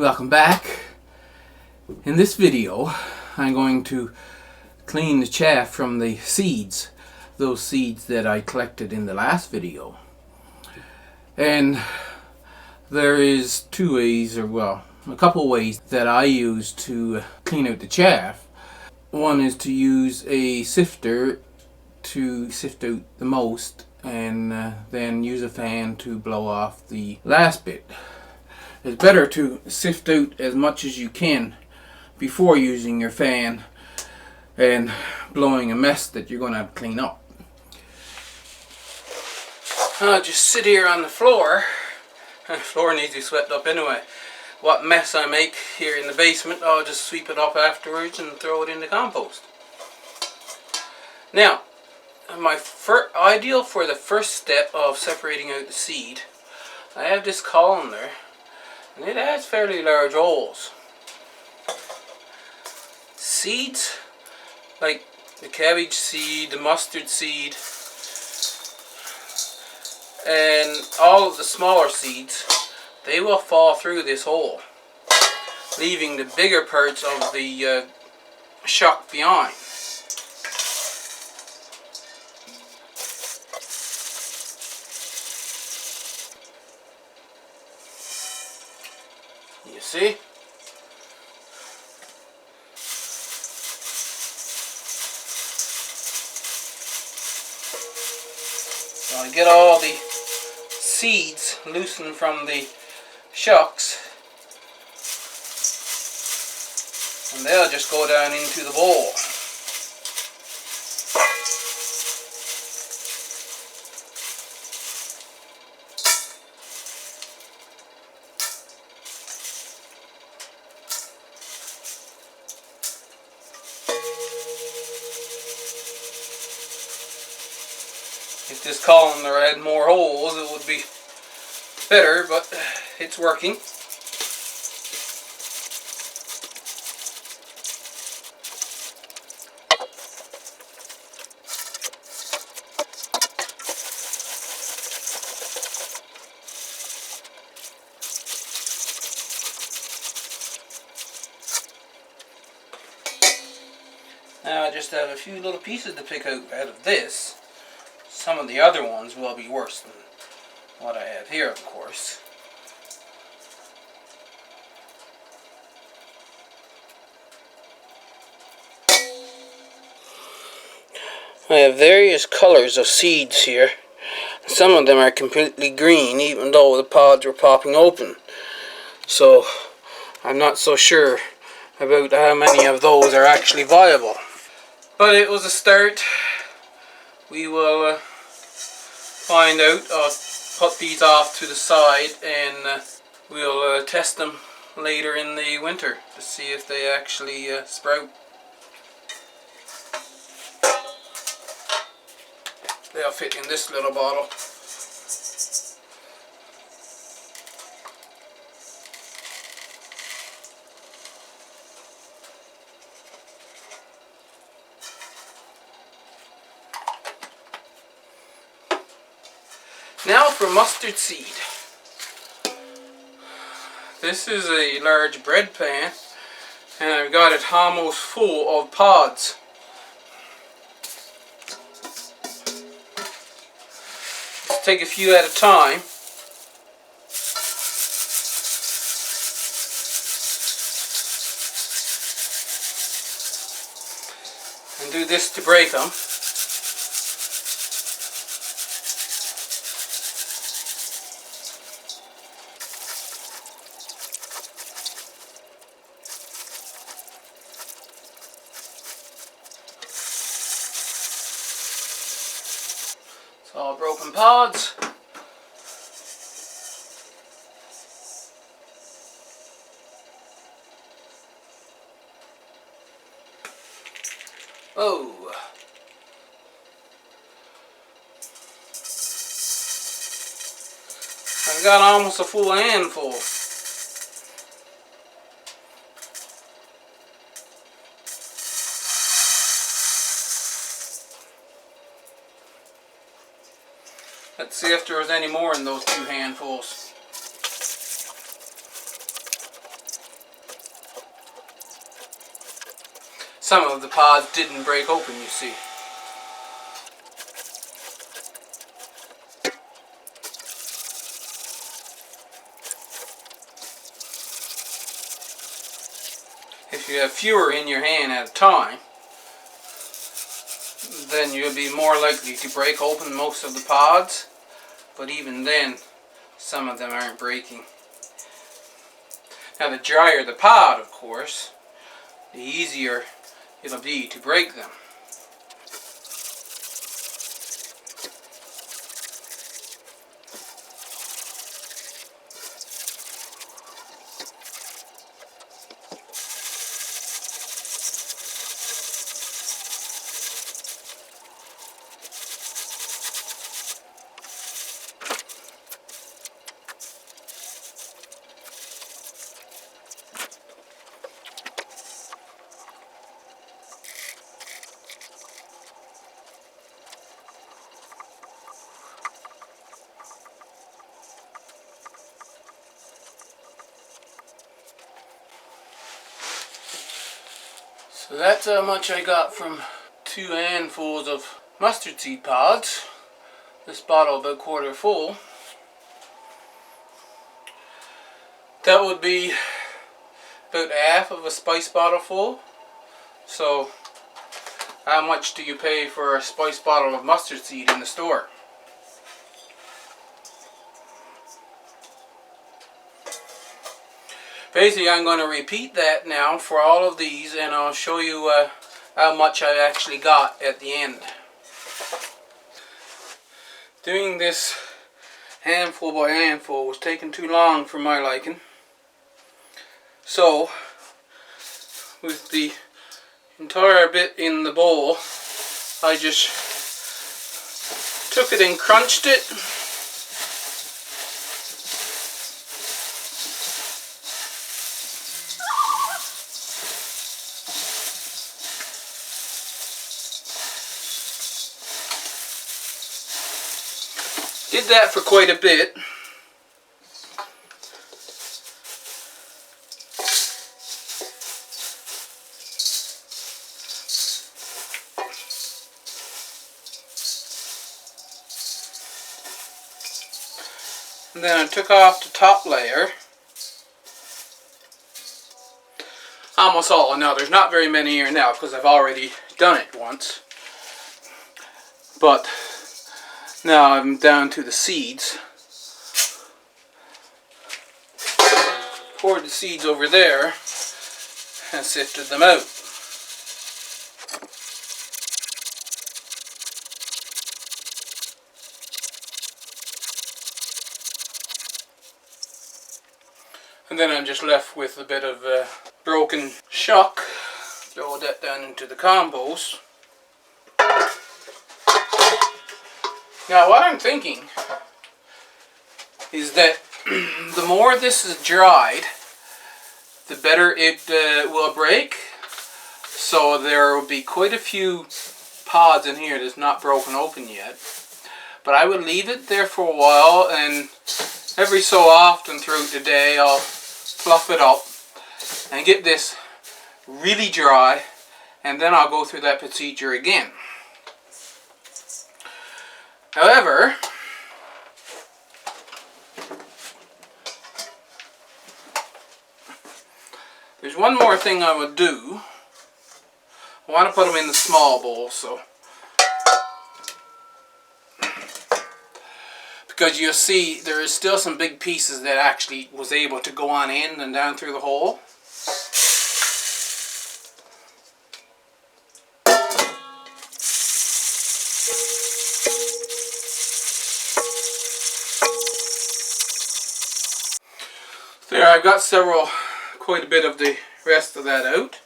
Welcome back. In this video I'm going to clean the chaff from the seeds, those seeds that I collected in the last video. And there is two ways, or well, a couple ways that I use to clean out the chaff. One is to use a sifter to sift out the most, and then use a fan to blow off the last bit. It's better to sift out as much as you can before using your fan and blowing a mess that you're going to have to clean up. I'll just sit here on the floor. The floor needs to be swept up anyway. What mess I make here in the basement, I'll just sweep it up afterwards and throw it in the compost. Now, my ideal for the first step of separating out the seed, I have this colander. And it has fairly large holes. Seeds, like the cabbage seed, the mustard seed, and all of the smaller seeds, they will fall through this hole, leaving the bigger parts of the shock behind. You see? So I get all the seeds loosened from the shucks, and they'll just go down into the bowl. If this colander had more holes, it would be better, but it's working. Now I just have a few little pieces to pick out of this. Some of the other ones will be worse than what I have here, of course. I have various colors of seeds here. Some of them are completely green, even though the pods were popping open. So I'm not so sure about how many of those are actually viable. But it was a start. We will find out. I'll put these off to the side and we'll test them later in the winter to see if they actually sprout. They'll fit in this little bottle. Now for mustard seed. This is a large bread pan, and I've got it almost full of pods. Let's take a few at a time. And do this to break them. It's all broken pods. Oh. I've got almost a full handful. Let's see if there was any more in those two handfuls. some of the pods didn't break open, you see. If you have fewer in your hand at a time, then you'll be more likely to break open most of the pods, but even then, some of them aren't breaking. Now, the drier the pod, of course, the easier it'll be to break them. So that's how much I got from 2 handfuls of mustard seed pods. This bottle about quarter full. That would be about half of a spice bottle full. So how much do you pay for a spice bottle of mustard seed in the store? Basically, I'm going to repeat that now for all of these, and I'll show you how much I actually got at the end. Doing this handful by handful was taking too long for my liking. So, with the entire bit in the bowl, I just took it and crunched it. Did that for quite a bit. And then I took off the top layer. Almost all. Now there's not very many here now because I've already done it once. But now I'm down to the seeds. Poured the seeds over there and sifted them out. And then I'm just left with a bit of broken shuck. Throw that down into the compost. Now what I'm thinking is that the more this is dried, the better it will break. So there will be quite a few pods in here that's not broken open yet. But I would leave it there for a while, and every so often throughout the day I'll fluff it up and get this really dry, and then I'll go through that procedure again. However, there's one more thing I would do. I want to put them in the small bowl, so because you'll see there is still some big pieces that actually was able to go on in and down through the hole. There, I've got quite a bit of the rest of that out.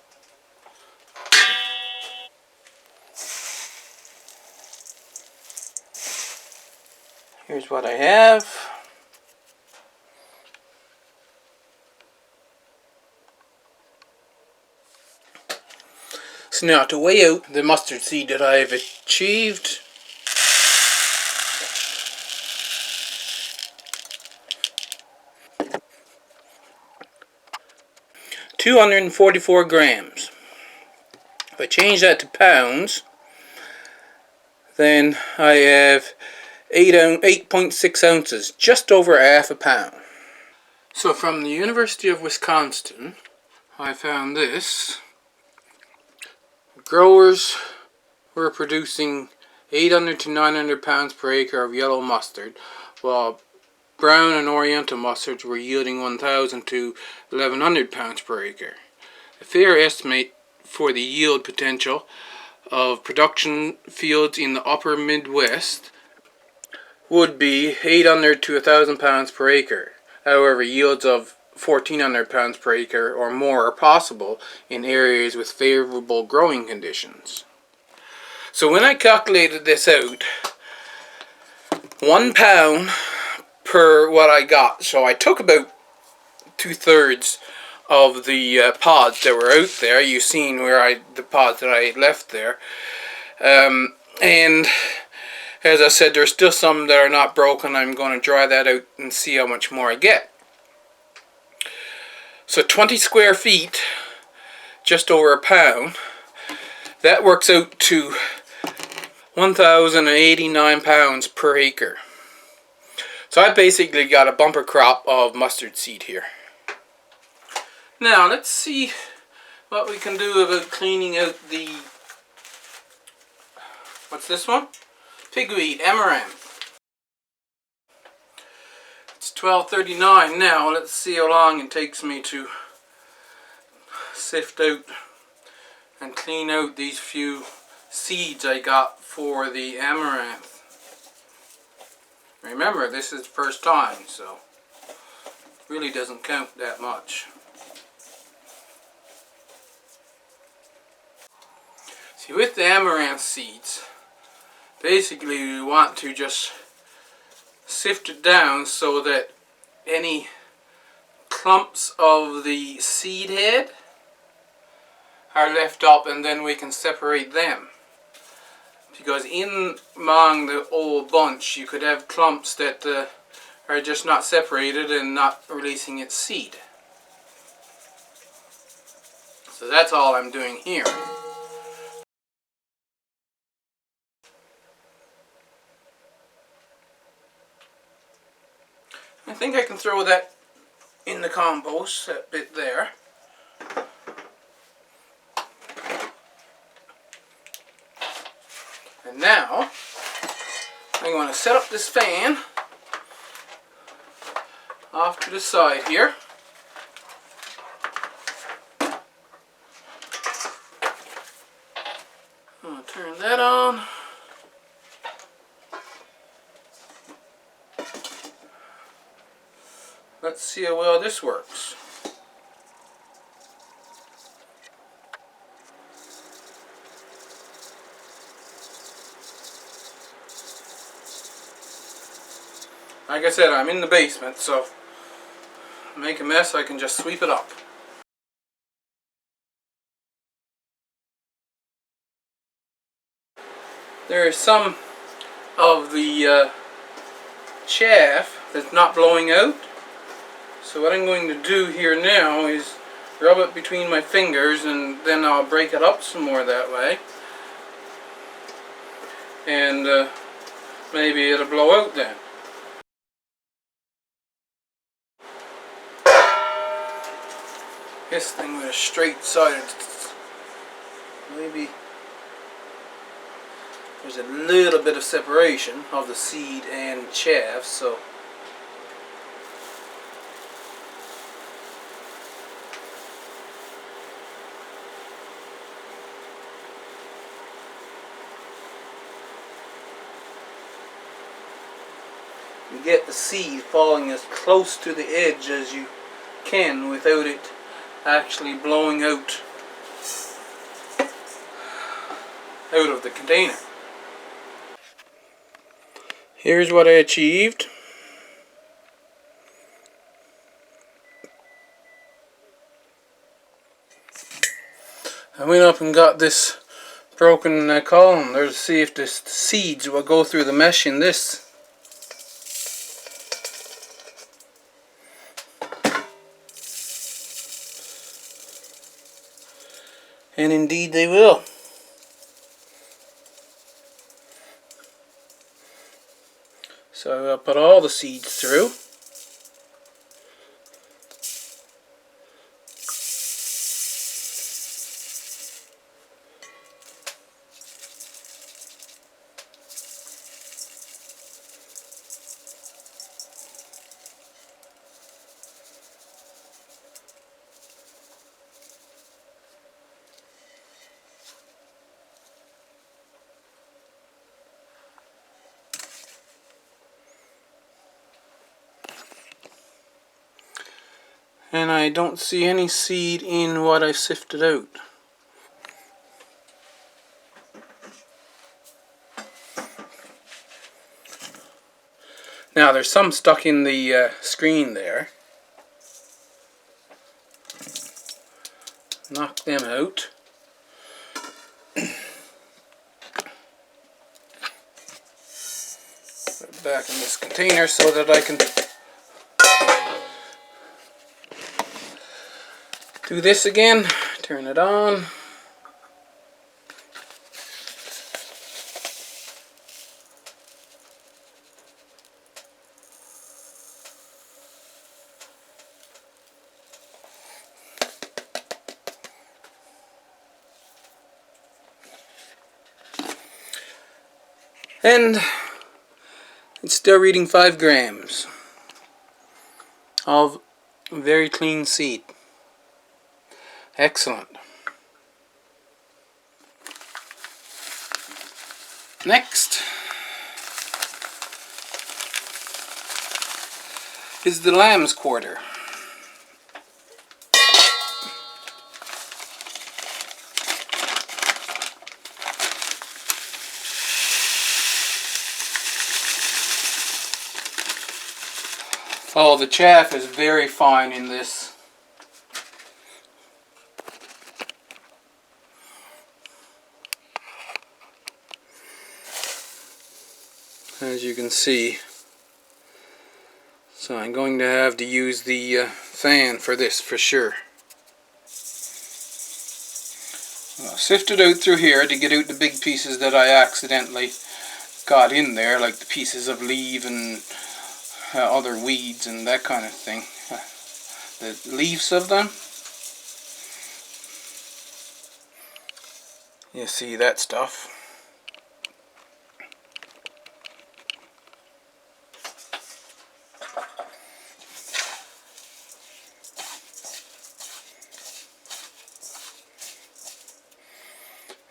Here's what I have. So now to weigh out the mustard seed that I have achieved. "244 grams. If I change that to pounds, then I have 8.6 ounces, just over half a pound. So from the University of Wisconsin, I found this. Growers were producing 800 to 900 pounds per acre of yellow mustard, while brown and oriental mustards were yielding 1,000 to 1,100 pounds per acre. A fair estimate for the yield potential of production fields in the upper Midwest would be 800 to 1,000 pounds per acre. However, yields of 1,400 pounds per acre or more are possible in areas with favorable growing conditions. So when I calculated this out, 1 pound per what I got. So I took about 2/3 of the pods that were out there. You've seen where the pods that I left there. And as I said, there's still some that are not broken. I'm going to dry that out and see how much more I get. So 20 square feet, just over a pound. That works out to 1,089 pounds per acre. So I basically got a bumper crop of mustard seed here. Now let's see what we can do about cleaning out the, what's this one? Pigweed, amaranth. It's 12:39 now. Let's see how long it takes me to sift out and clean out these few seeds I got for the amaranth. Remember, this is the first time, so it really doesn't count that much. See, with the amaranth seeds, basically we want to just sift it down so that any clumps of the seed head are left up, and then we can separate them. Because in among the old bunch you could have clumps that are just not separated and not releasing its seed. So that's all I'm doing here. I think I can throw that in the compost, that bit there. And now I'm going to set up this fan off to the side here. I'm going to turn that on. Let's see how well this works. Like I said, I'm in the basement, so if I make a mess, I can just sweep it up. There is some of the chaff that's not blowing out. So what I'm going to do here now is rub it between my fingers, and then I'll break it up some more that way. And maybe it'll blow out then. This thing with a straight side, maybe there's a little bit of separation of the seed and chaff, so you get the seed falling as close to the edge as you can without it actually blowing out of the container. Here's what I achieved. I went up and got this broken column there to see if the seeds will go through the mesh in this. And indeed they will. So I'll put all the seeds through. And I don't see any seed in what I sifted out. Now there's some stuck in the screen there. Knock them out. Put it back in this container so that I can do this again. Turn it on. And it's still reading 5 grams of very clean seed. Excellent. Next is the lamb's quarter. Oh, the chaff is very fine in this. As you can see. So I'm going to have to use the fan for this for sure. I'll sift it out through here to get out the big pieces that I accidentally got in there, like the pieces of leaf and other weeds and that kind of thing. The leaves of them. You see that stuff.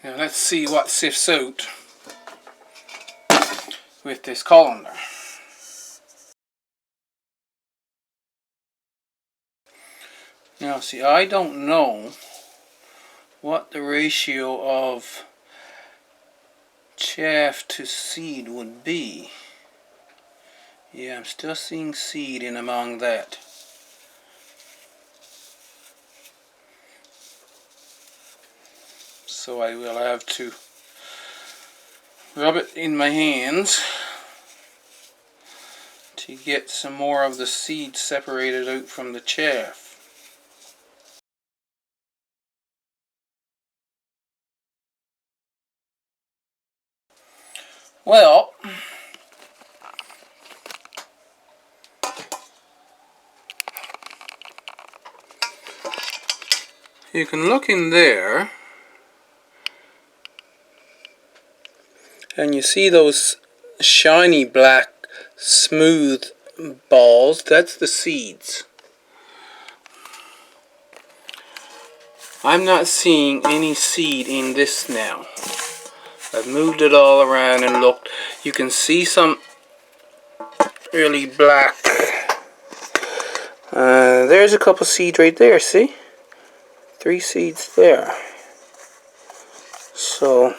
Now let's see what sifts out with this colander. Now see, I don't know what the ratio of chaff to seed would be. Yeah, I'm still seeing seed in among that. So I will have to rub it in my hands to get some more of the seed separated out from the chaff. Well, you can look in there and you see those shiny black smooth balls. That's the seeds. I'm not seeing any seed in this now. I've moved it all around and looked. You can see some really black. There's a couple seeds right there, see? 3 seeds there. So,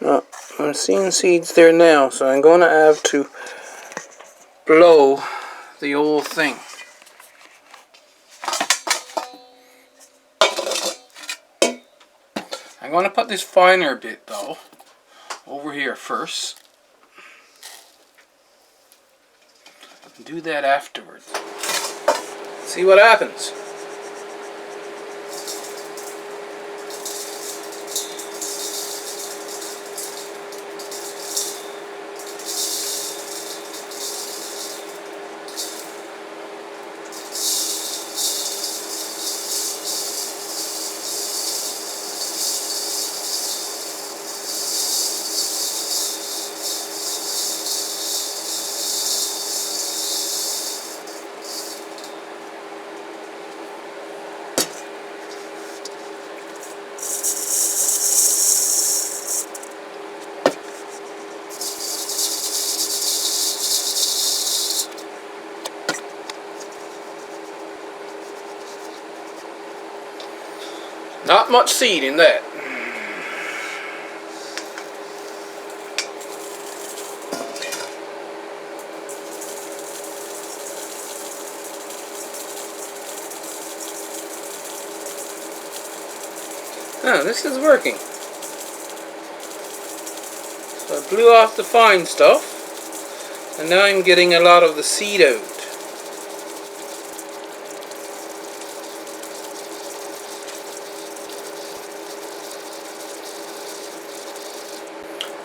I'm seeing seeds there now, so I'm going to have to blow the whole thing. I'm going to put this finer bit though over here first. Do that afterwards. See what happens. Not much seed in that. Oh, this is working. So I blew off the fine stuff, and now I'm getting a lot of the seed out.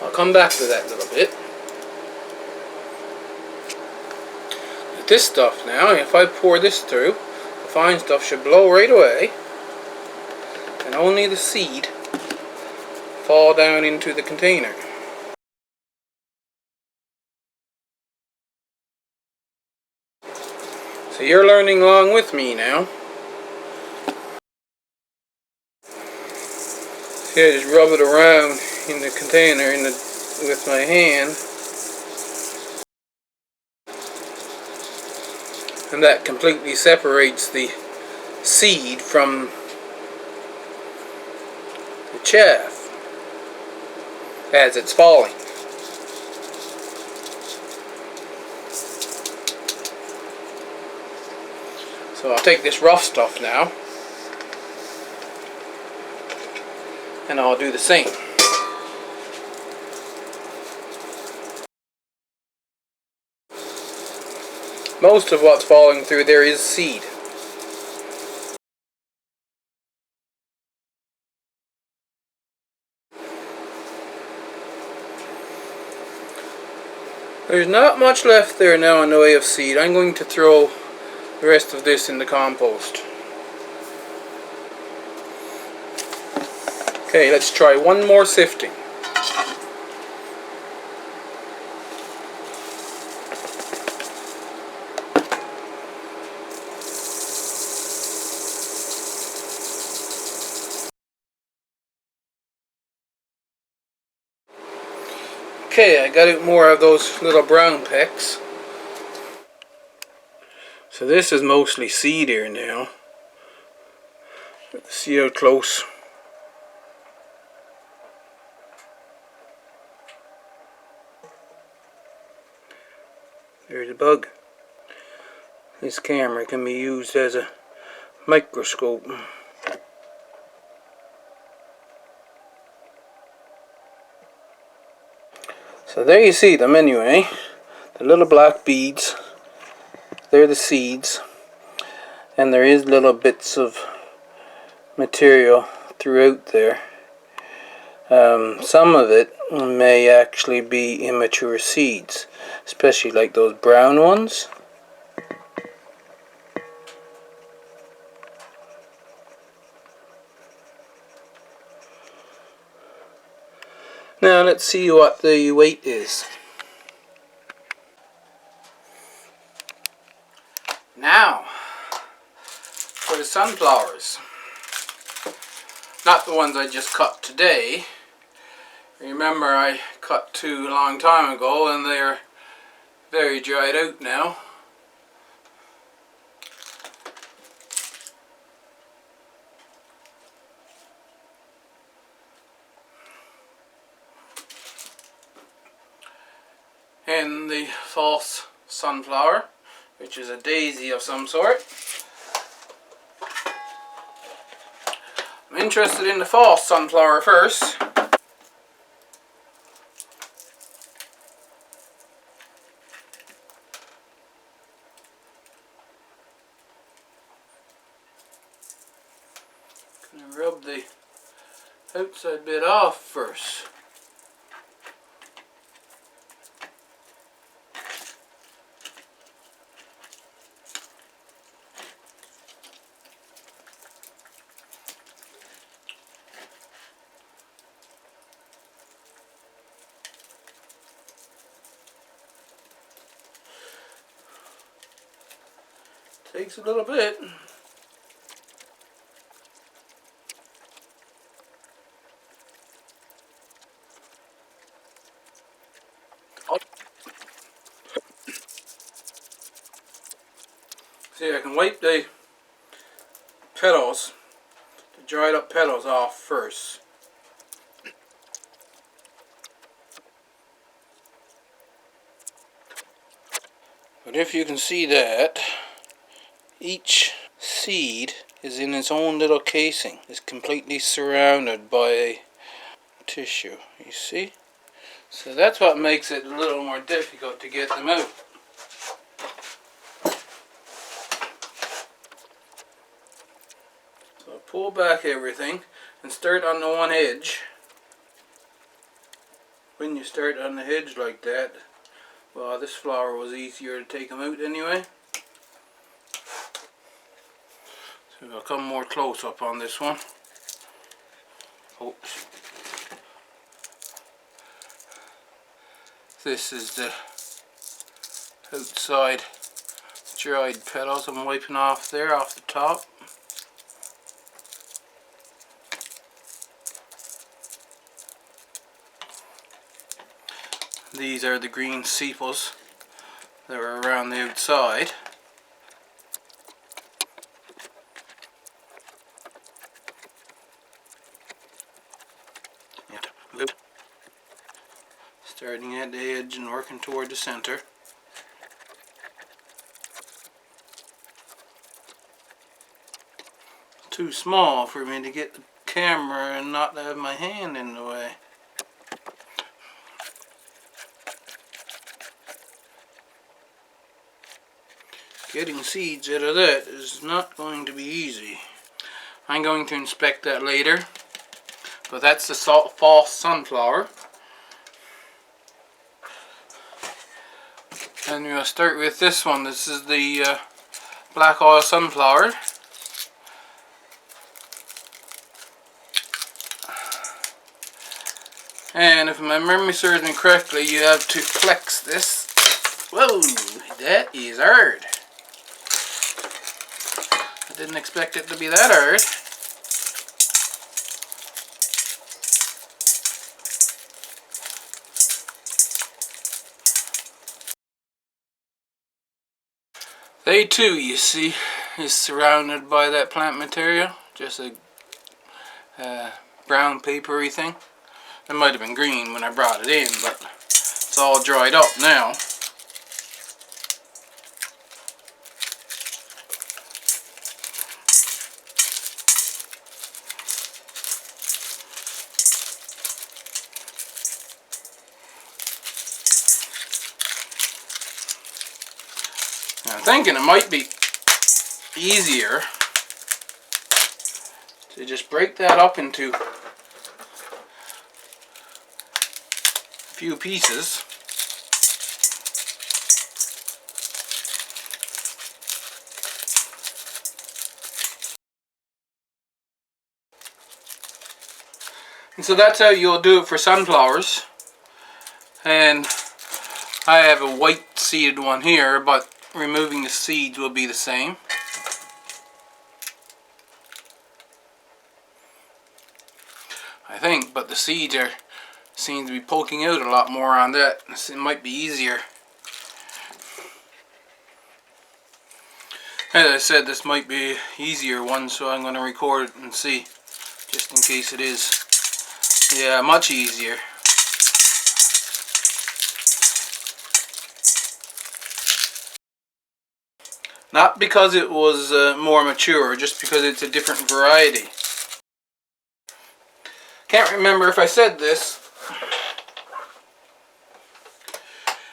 I'll come back to that a little bit. With this stuff now, if I pour this through, the fine stuff should blow right away, and only the seed fall down into the container. So you're learning along with me now. See, I just rub it around in the container with my hand, and that completely separates the seed from the chaff as it's falling. So I'll take this rough stuff now, and I'll do the same. Most of what's falling through there is seed. There's not much left there now in the way of seed. I'm going to throw the rest of this in the compost. Okay, let's try one more sifting. Okay, I got out more of those little brown pecks. So this is mostly seed here now. See how close. There's a bug. This camera can be used as a microscope. So there you see them anyway. The little black beads. They're the seeds. And there is little bits of material throughout there. Some of it may actually be immature seeds, especially like those brown ones. Now let's see what the weight is. Now for the sunflowers. Not the ones I just cut today. Remember, I cut two a long time ago and they're very dried out now. And the false sunflower, which is a daisy of some sort. I'm interested in the false sunflower first. And rub the outside bit off first. Takes a little bit. See, I can wipe the petals, the dried up petals off first. But if you can see that, each seed is in its own little casing. It's completely surrounded by tissue, you see? So that's what makes it a little more difficult to get them out. So pull back everything and start on the one edge. When you start on the edge like that, well, this flower was easier to take them out anyway. So I'll come more close up on this one. Oops. This is the outside dried petals I'm wiping off there, off the top. These are the green sepals that are around the outside. Starting at the edge and working toward the center. Too small for me to get the camera and not have my hand in the way. Getting seeds out of that is not going to be easy. I'm going to inspect that later, but that's the false sunflower. And we'll start with this one. This is the black oil sunflower. And if my memory serves me correctly, you have to flex this. Whoa, that is hard. I didn't expect it to be that hard. They too, you see, is surrounded by that plant material. Just a brown papery thing. It might have been green when I brought it in, but it's all dried up now. I'm thinking it might be easier to just break that up into a few pieces. And so that's how you'll do it for sunflowers. And I have a white seeded one here, but removing the seeds will be the same. I think, but the seeds seem to be poking out a lot more on that. It might be easier. As I said, this might be easier one, so I'm going to record it and see, just in case it is. Yeah, much easier. Not because it was more mature, just because it's a different variety. Can't remember if I said this.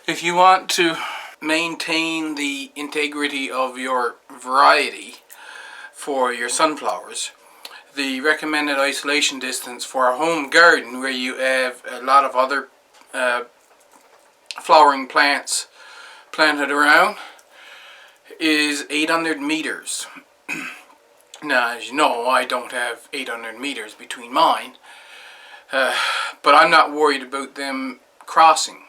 If you want to maintain the integrity of your variety for your sunflowers, the recommended isolation distance for a home garden where you have a lot of other flowering plants planted around is 800 meters. Now, as you know, I don't have 800 meters between mine, but I'm not worried about them crossing.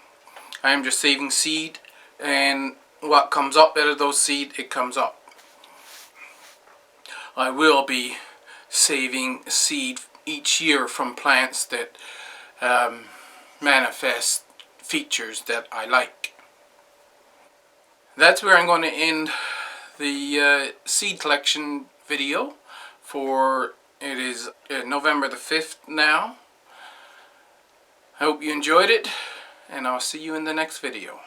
I am just saving seed, and what comes up out of those seed, it comes up. I will be saving seed each year from plants that manifest features that I like. That's where I'm going to end the seed collection video for, it is November the 5th now. I hope you enjoyed it, and I'll see you in the next video.